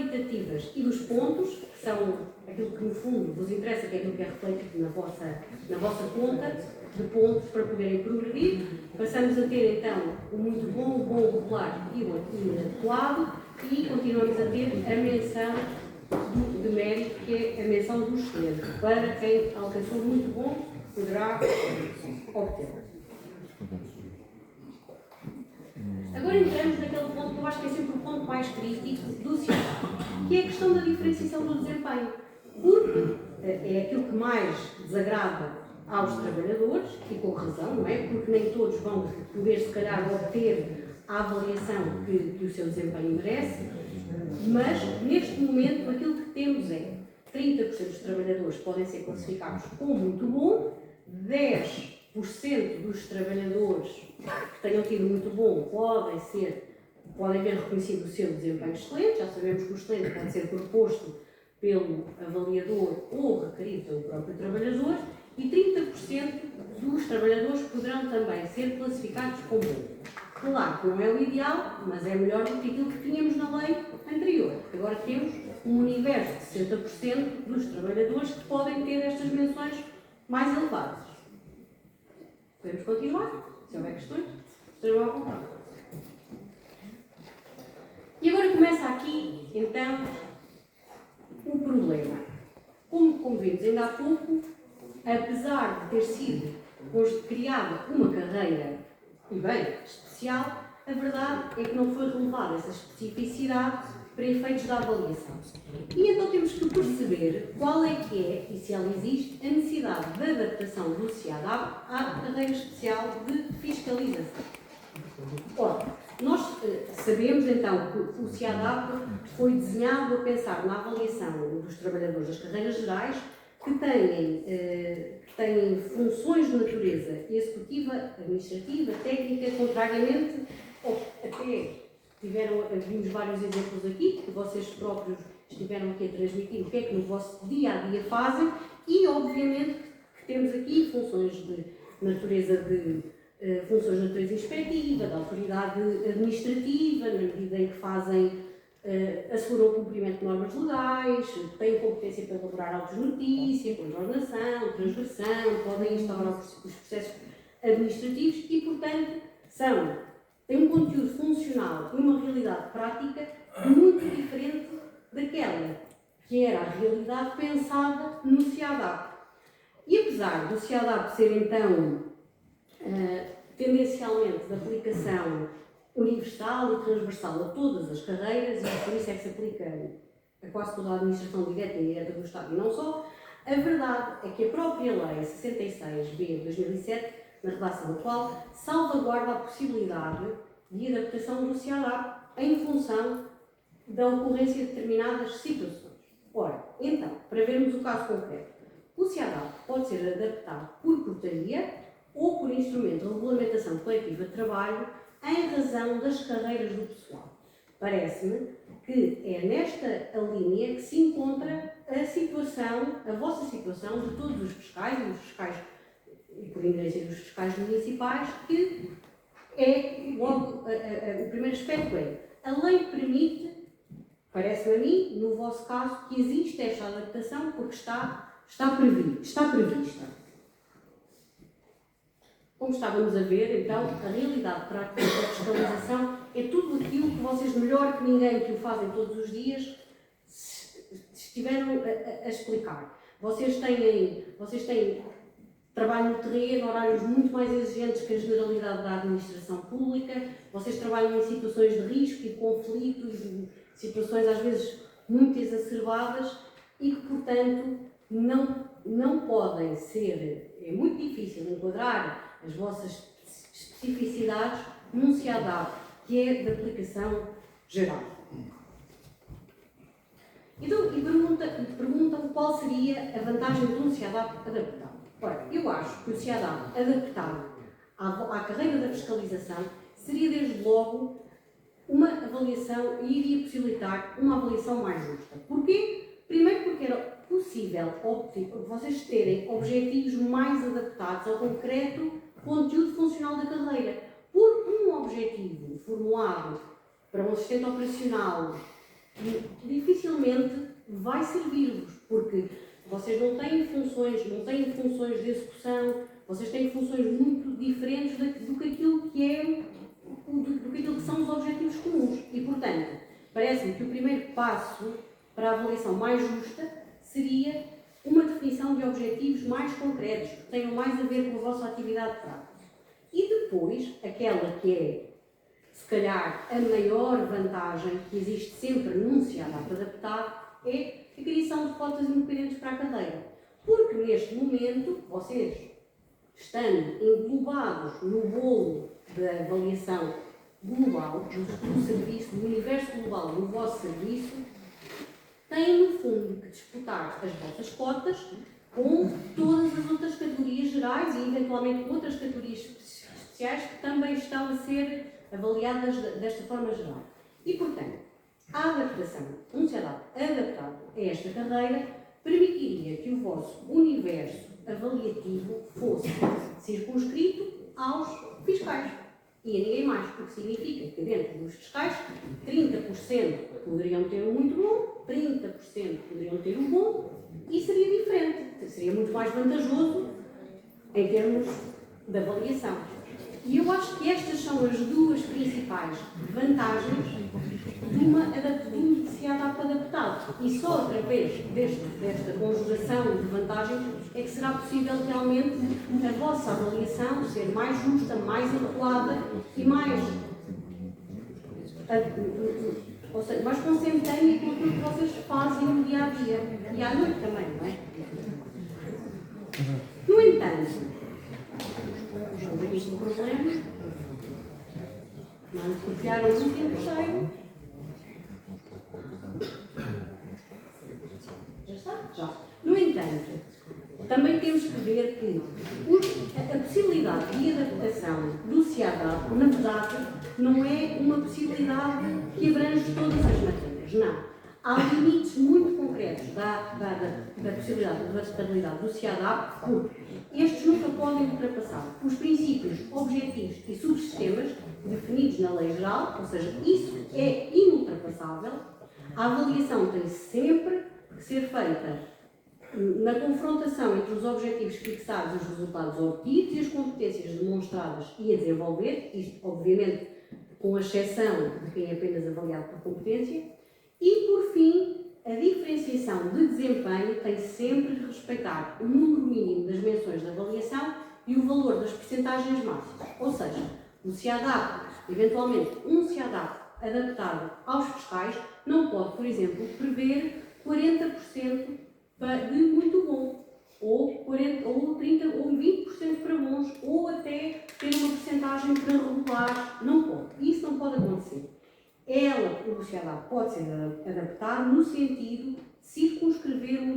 qualitativas e dos pontos, que são aquilo que no fundo vos interessa, que é aquilo que é refletido na vossa conta de pontos para poderem progredir. Passamos a ter então o muito bom, o bom, o regular e o inadequado, e continuamos a ter a menção de mérito, que é a menção do excelente. Para quem alcançou muito bom, poderá obter. Agora entramos naquele ponto que eu acho que é sempre o ponto mais crítico do CIADAP, que é a questão da diferenciação do desempenho. Porque é aquilo que mais desagrada aos trabalhadores, e com razão, não é? Porque nem todos vão poder, se calhar, obter a avaliação que o seu desempenho merece, mas neste momento aquilo que temos é 30% dos trabalhadores podem ser classificados como muito bom, 10% dos trabalhadores que tenham tido muito bom podem ver reconhecido o seu desempenho excelente. Já sabemos que o excelente pode ser proposto pelo avaliador ou requerido pelo próprio trabalhador, e 30% dos trabalhadores poderão também ser classificados como bom. Claro que não é o ideal, mas é melhor do que aquilo que tínhamos na lei anterior, porque agora temos um universo de 60% dos trabalhadores que podem ter estas menções mais elevadas. Podemos continuar? Se houver questões, estejam à vontade. E agora começa aqui, então, o problema. Como vimos ainda há pouco, apesar de ter sido criada uma carreira, e bem, especial, a verdade é que não foi relevada essa especificidade para efeitos da avaliação. E então temos que perceber qual é que é, e se ela existe, a necessidade de adaptação do CIADAP à carreira especial de fiscalização. Ora, nós sabemos então que o CIADAP foi desenhado a pensar na avaliação dos trabalhadores das carreiras gerais que têm funções de natureza executiva, administrativa, técnica, contrariamente, ou até vimos vários exemplos aqui, que vocês próprios estiveram aqui a transmitir o que é que no vosso dia-a-dia fazem, e obviamente que temos aqui funções de natureza inspectiva, de autoridade administrativa, na medida em que asseguram o cumprimento de normas legais, têm competência para elaborar autos de notícia, contornação, transgressão, podem instaurar os processos administrativos e, portanto, têm um conteúdo funcional e uma realidade prática muito diferente daquela que era a realidade pensada no CIADAP. E apesar do CIADAP ser, então, tendencialmente de aplicação universal e transversal a todas as carreiras, e por isso é que se aplica a quase toda a administração direta e indireta do Estado e não só, a verdade é que a própria Lei 66/B de 2007, na redação atual, salvaguarda a possibilidade de adaptação do CIADAP em função da ocorrência de determinadas situações. Ora, então, para vermos o caso concreto, o CIADAP pode ser adaptado por portaria ou por instrumento de regulamentação coletiva de trabalho em razão das carreiras do pessoal. Parece-me que é nesta linha que se encontra a vossa situação de todos os fiscais, e por ingerência dos fiscais municipais, que é logo o primeiro aspecto é: a lei permite, parece-me a mim, no vosso caso, que existe esta adaptação porque está prevista. Como estávamos a ver, então, a realidade prática da fiscalização é tudo aquilo que vocês, melhor que ninguém que o fazem todos os dias, estiveram a explicar. Vocês têm trabalho no terreno, horários muito mais exigentes que a generalidade da administração pública, vocês trabalham em situações de risco e de conflito, e de situações às vezes muito exacerbadas, e que, portanto, não podem ser, é muito difícil enquadrar as vossas especificidades num CIADAP, que é de aplicação geral. Então, perguntam qual seria a vantagem de um CIADAP adaptado. Ora, eu acho que o CIADAP adaptado à carreira da fiscalização seria, desde logo, uma avaliação, e iria possibilitar uma avaliação mais justa. Porquê? Primeiro porque era possível vocês terem objetivos mais adaptados ao concreto conteúdo funcional da carreira. Porque um objetivo formulado para um assistente operacional dificilmente vai servir-vos, porque vocês não têm funções de execução, vocês têm funções muito diferentes do que aquilo que são os objetivos comuns. E, portanto, parece-me que o primeiro passo para a avaliação mais justa seria uma definição de objetivos mais concretos, que tenham mais a ver com a vossa atividade prática. E depois, aquela que é, se calhar, a maior vantagem que existe sempre num CIADAP adaptado, é a criação de cotas independentes para a carreira. Porque neste momento, vocês, estando englobados no bolo da avaliação global, do serviço, do universo global do vosso serviço, têm no fundo que disputar as vossas cotas com todas as outras categorias gerais e eventualmente outras categorias especiais que também estão a ser avaliadas desta forma geral. E, portanto, a adaptação, um CIADAP adaptado a esta carreira, permitiria que o vosso universo avaliativo fosse circunscrito aos fiscais e a ninguém mais, porque significa que dentro dos fiscais 30% poderiam ter um muito bom, 30% poderiam ter um bom e seria diferente, seria muito mais vantajoso em termos de avaliação. E eu acho que estas são as duas principais vantagens de um CIADAP adaptado. E só através desta conjugação de vantagens é que será possível realmente a vossa avaliação ser mais justa, mais adequada e mais consentânea com aquilo que vocês fazem no dia a dia. E à noite também, não é? No entanto, os amigos do problema não confiaram no tempo cheio. Já está? Já. No entanto, também temos que ver que a possibilidade de adaptação do CIADAP, na verdade, não é uma possibilidade que abrange todas as matérias, não. Há limites muito concretos da possibilidade de adaptabilidade do CIADAP, porque estes nunca podem ultrapassar os princípios, objetivos e subsistemas definidos na lei geral, ou seja, isso é inultrapassável. A avaliação tem sempre que ser feita na confrontação entre os objetivos fixados e os resultados obtidos e as competências demonstradas e a desenvolver, isto obviamente com a exceção de quem é apenas avaliado por competência. E, por fim, a diferenciação de desempenho tem sempre de respeitar o número mínimo das menções de avaliação e o valor das percentagens máximas. Ou seja, o CIADAP, eventualmente um CIADAP adaptado aos fiscais, não pode, por exemplo, prever 40% de muito bom, ou 30% ou 20% para bons, ou até ter uma percentagem para regular. Não pode. Isso não pode acontecer. O CIADAP pode ser adaptado no sentido de circunscrever o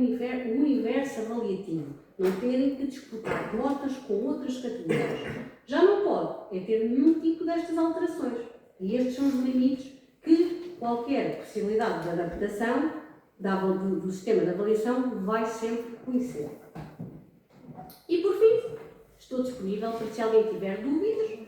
universo avaliativo, não terem que disputar notas com outras categorias. Já não pode ter nenhum tipo destas alterações. E estes são os limites que qualquer possibilidade de adaptação do sistema de avaliação vai sempre conhecer. E por fim, estou disponível para se alguém tiver dúvidas